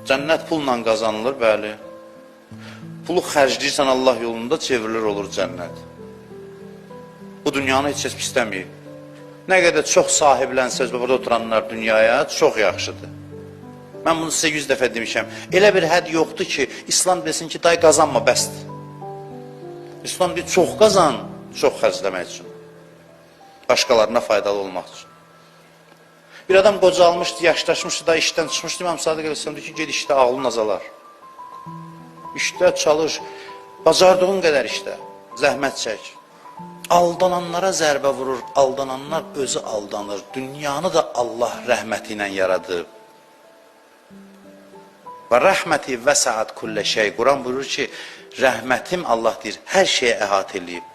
Cənnət pulla qazanılır, bəli. Pulu xərcləyirsən Allah yolunda, çevrilir olur cənnət. Bu dünyanı heç kəs istəməyib. Nə qədər çox sahiblənsə, burada oturanlar dünyaya çox yaxşıdır. Mən bunu sizə 100 dəfə demişəm. Elə bir hədd yoxdur ki, İslam desin ki, day qazanma, bəsdir. İslam deyir, çox qazan, çox xərcləmək üçün. Başqalarına faydalı olmaq üçün. Bir adam qocalmışdı, yaşlaşmışdı, da işdən çıxmışdı. İmam Sadiq Əleyhisselam deyir ki, ged işdə ağlın azalar. İşdə çalış, bacardığın qədər işdə, zəhmət çək. Aldananlara zərbə vurur, aldananlar özü aldanır. Dünyanı da Allah rəhməti ilə yaradıb. Və rəhməti vəsəət kullə şey. Quran buyurur ki, rəhmətim Allah deyir, hər şeyə əhatə eləyib.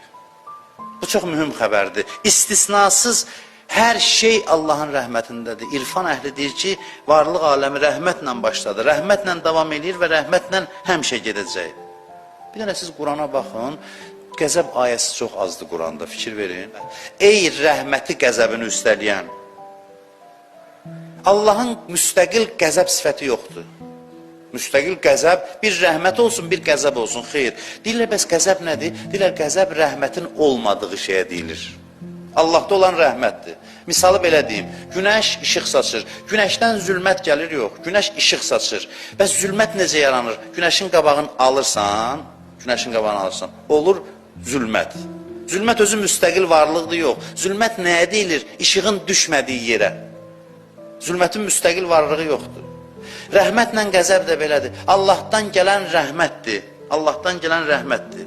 Bu çox mühüm xəbərdir. İstisnasız hər şey Allahın rəhmətindədir. İrfan əhli deyir ki, varlıq aləmi rəhmətlə başladı. Rəhmətlə davam edir və rəhmətlə həmişə gedəcək. Bir dənə siz Qurana baxın, qəzəb ayəsi çox azdır Quranda, fikir verin. Ey rəhməti qəzəbini üstələyən. Allahın müstəqil qəzəb sifəti yoxdur. Müstəqil qəzəb, bir rəhmət olsun, bir qəzəb olsun, xeyr. Deyirlər, bəs qəzəb nədir? Deyirlər, qəzəb rəhmətin olmadığı şeyə deyilir. Allahda olan rəhmətdir. Misalı belə deyim, günəş işıq saçır. Günəşdən zülmət gəlir, yox. Günəş işıq saçır. Bəs zülmət necə yaranır? Günəşin qabağını alırsan, olur zülmət. Zülmət özü müstəqil varlıqdır, yox. Zülmət nəyə deyilir? İşığın düşmədiyi yerə. Zülmətin müstəqil varlığı yoxdur. Rəhmətlə qəzəb də belədir. Allahdan gələn rəhmətdir. Allahdan gələn rəhmətdir.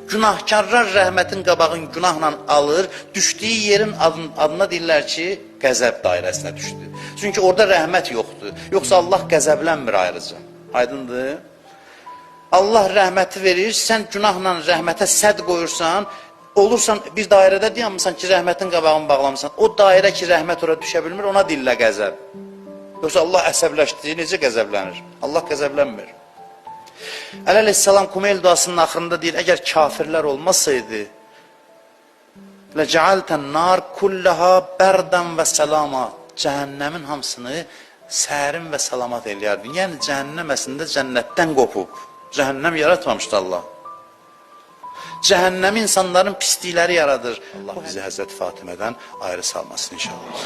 Günahkarlar rəhmətin qabağını günahla alır, düşdüyü yerin adına deyirlər ki, qəzəb dairəsinə düşdü. Çünki orada rəhmət yoxdur. Yoxsa Allah qəzəblənmir ayrıca. Aydındır? Allah rəhməti verir, sən günahla rəhmətə sədd qoyursan, olursan bir dairədə deyəmsən ki, rəhmətin qabağını bağlamısan. O dairə ki, rəhmət ora düşə bilmir, ona deyirlər qəzəb. Yoxsa Allah əsəbləşdiyi, necə qəzəblənir? Allah qəzəblənmir. Əli əleyhissalam Kumeyl duasının axırında deyir, əgər kafirlər olmasaydı, لَجَعَلْتَ النَّارِ كُلَّهَا بَرْدًا وَسَلَامًا Cəhənnəmin hamısını sərin və salamat eləyərdi. Yəni, cəhənnəm əslində cənnətdən qopub. Cəhənnəm yaratmamışdı Allah. Cəhənnəm insanların pislikləri yaradır. Allah bizi Həzrəti Fatimədən ayrı salmasın inşallah.